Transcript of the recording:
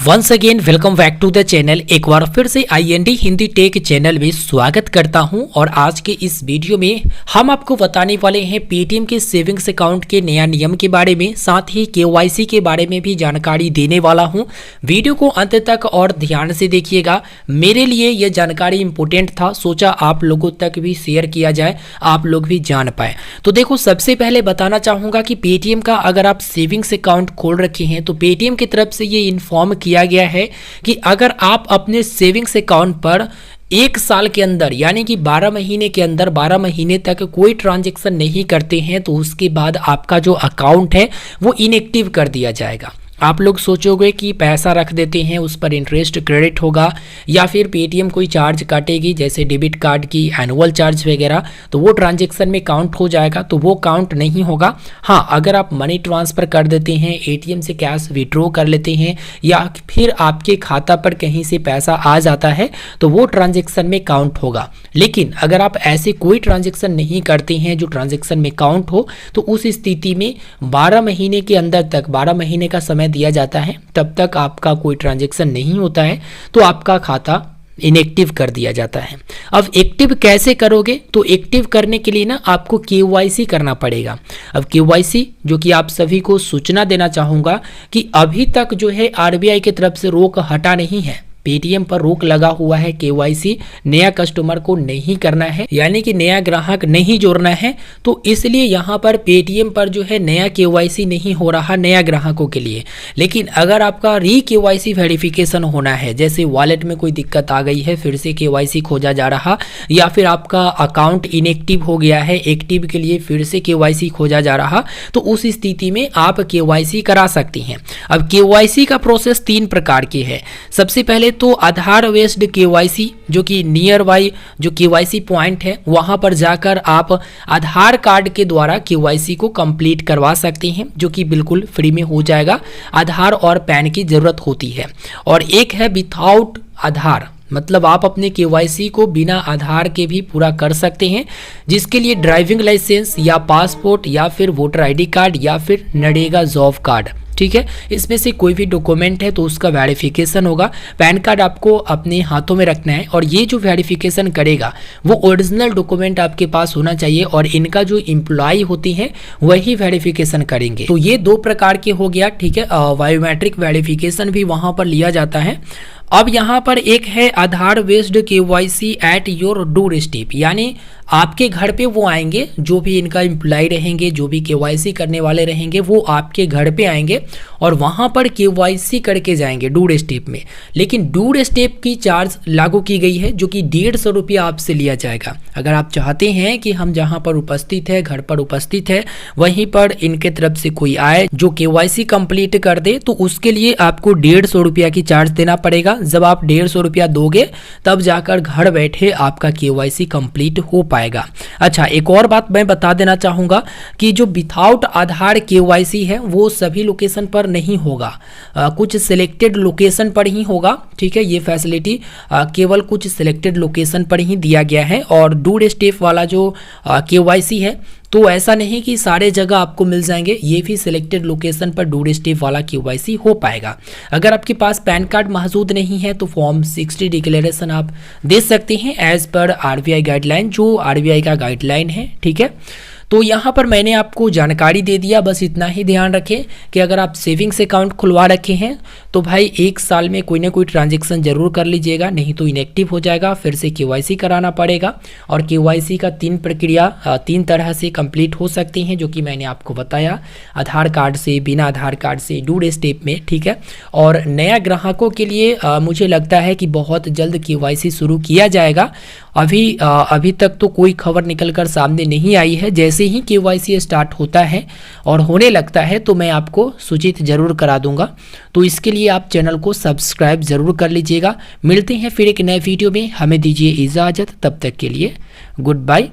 Once again welcome back to the channel. एक बार फिर से IND हिंदी टेक चैनल में स्वागत करता हूं और आज के इस वीडियो में हम आपको बताने वाले हैं पेटीएम के सेविंग्स अकाउंट के नया नियम के बारे में, साथ ही KYC के बारे में भी जानकारी देने वाला हूं। वीडियो को अंत तक और ध्यान से देखिएगा। मेरे लिए यह जानकारी इंपॉर्टेंट था, सोचा आप लोगों तक भी शेयर किया जाए, आप लोग भी जान पाए। तो देखो, सबसे पहले बताना चाहूँगा कि पेटीएम का अगर आप सेविंग्स अकाउंट खोल रखे हैं तो पेटीएम की तरफ से ये इन्फॉर्म किया गया है कि अगर आप अपने सेविंग्स अकाउंट पर एक साल के अंदर यानी कि 12 महीने के अंदर 12 महीने तक कोई ट्रांजैक्शन नहीं करते हैं तो उसके बाद आपका जो अकाउंट है वो इनएक्टिव कर दिया जाएगा। आप लोग सोचोगे कि पैसा रख देते हैं उस पर इंटरेस्ट क्रेडिट होगा या फिर पेटीएम कोई चार्ज काटेगी जैसे डेबिट कार्ड की एनुअल चार्ज वगैरह, तो वो ट्रांजैक्शन में काउंट हो जाएगा, तो वो काउंट नहीं होगा। हाँ, अगर आप मनी ट्रांसफ़र कर देते हैं, ATM से कैश विड्रॉ कर लेते हैं या फिर आपके खाता पर कहीं से पैसा आ जाता है तो वो ट्रांजैक्शन में काउंट होगा। लेकिन अगर आप ऐसे कोई ट्रांजैक्शन नहीं करते हैं जो ट्रांजैक्शन में काउंट हो तो उस स्थिति में 12 महीने के अंदर तक 12 महीने का समय दिया जाता है, तब तक आपका कोई ट्रांजैक्शन नहीं होता है तो आपका खाता इनएक्टिव कर दिया जाता है। अब एक्टिव कैसे करोगे? तो एक्टिव करने के लिए ना आपको KYC करना पड़ेगा। अब KYC जो कि आप सभी को सूचना देना चाहूँगा कि अभी तक जो है RBI की तरफ से रोक हटा नहीं है, पेटीएम पर रोक लगा हुआ है। KYC नया कस्टमर को नहीं करना है, यानी कि नया ग्राहक नहीं जोड़ना है, तो इसलिए यहाँ पर पेटीएम पर जो है नया KYC नहीं हो रहा नया ग्राहकों के लिए। लेकिन अगर आपका KYC वेरिफिकेशन होना है, जैसे वॉलेट में कोई दिक्कत आ गई है फिर से KYC खोजा जा रहा, या फिर आपका अकाउंट इनएक्टिव हो गया है, एक्टिव के लिए फिर से KYC खोजा जा रहा, तो उस स्थिति में आप KYC करा सकती हैं। अब KYC का प्रोसेस 3 प्रकार की है। सबसे पहले तो आधार बेस्ड KYC जो कि नियर बाई जो KYC पॉइंट है वहां पर जाकर आप आधार कार्ड के द्वारा KYC को कंप्लीट करवा सकते हैं, जो कि बिल्कुल फ्री में हो जाएगा। आधार और पैन की ज़रूरत होती है। और एक है विथआउट आधार, मतलब आप अपने KYC को बिना आधार के भी पूरा कर सकते हैं, जिसके लिए ड्राइविंग लाइसेंस या पासपोर्ट या फिर वोटर ID कार्ड या फिर नरेगा जॉब कार्ड, ठीक है, इसमें से कोई भी डॉक्यूमेंट है तो उसका वेरिफिकेशन होगा। पैन कार्ड आपको अपने हाथों में रखना है और ये जो वेरिफिकेशन करेगा वो ओरिजिनल डॉक्यूमेंट आपके पास होना चाहिए और इनका जो एम्प्लॉय होती है वही वेरिफिकेशन करेंगे। तो ये 2 प्रकार के हो गया, ठीक है। बायोमेट्रिक वेरिफिकेशन भी वहाँ पर लिया जाता है। अब यहाँ पर एक है Aadhaar based KYC at your doorstep, यानी आपके घर पे वो आएंगे, जो भी इनका एम्प्लॉय रहेंगे, जो भी KYC करने वाले रहेंगे वो आपके घर पे आएंगे और वहाँ पर KYC करके जाएंगे डोर स्टेप में। लेकिन डोर स्टेप की चार्ज लागू की गई है जो कि 150 रुपया आपसे लिया जाएगा। अगर आप चाहते हैं कि हम जहाँ पर उपस्थित है, घर पर उपस्थित है, वहीं पर इनके तरफ से कोई आए जो KYC कंप्लीट कर दे, तो उसके लिए आपको 150 रुपया की चार्ज देना पड़ेगा। जब आप 150 रुपया दोगे तब जाकर घर बैठे आपका KYC कंप्लीट हो पाएगा। अच्छा, एक और बात मैं बता देना चाहूँगा कि जो विथआउट आधार KYC है वो सभी लोकेशन पर नहीं होगा, कुछ सिलेक्टेड लोकेशन पर ही होगा, ठीक है। ये फैसिलिटी केवल कुछ सिलेक्टेड लोकेशन पर ही दिया गया है। और डोर स्टेप वाला जो KYC है तो ऐसा नहीं कि सारे जगह आपको मिल जाएंगे, ये भी सिलेक्टेड लोकेशन पर डोर स्टेप वाला KYC हो पाएगा। अगर आपके पास पैन कार्ड मौजूद नहीं है तो फॉर्म 60 डिक्लेरेशन आप दे सकते हैं एज पर RBI गाइडलाइन, जो RBI का गाइडलाइन है, ठीक है। तो यहाँ पर मैंने आपको जानकारी दे दिया, बस इतना ही ध्यान रखें कि अगर आप सेविंग्स अकाउंट खुलवा रखे हैं तो भाई एक साल में कोई ना कोई ट्रांजैक्शन जरूर कर लीजिएगा, नहीं तो इनएक्टिव हो जाएगा, फिर से KYC कराना पड़ेगा। और KYC का 3 प्रक्रिया 3 तरह से कंप्लीट हो सकती हैं, जो कि मैंने आपको बताया, आधार कार्ड से, बिना आधार कार्ड से, डोर स्टेप में, ठीक है। और नया ग्राहकों के लिए मुझे लगता है कि बहुत जल्द KYC शुरू किया जाएगा। अभी तक तो कोई खबर निकल कर सामने नहीं आई है। जैसे ही KYC स्टार्ट होता है और होने लगता है तो मैं आपको सूचित जरूर करा दूंगा। तो इसके लिए आप चैनल को सब्सक्राइब जरूर कर लीजिएगा। मिलते हैं फिर एक नए वीडियो में, हमें दीजिए इजाज़त, तब तक के लिए गुड बाय।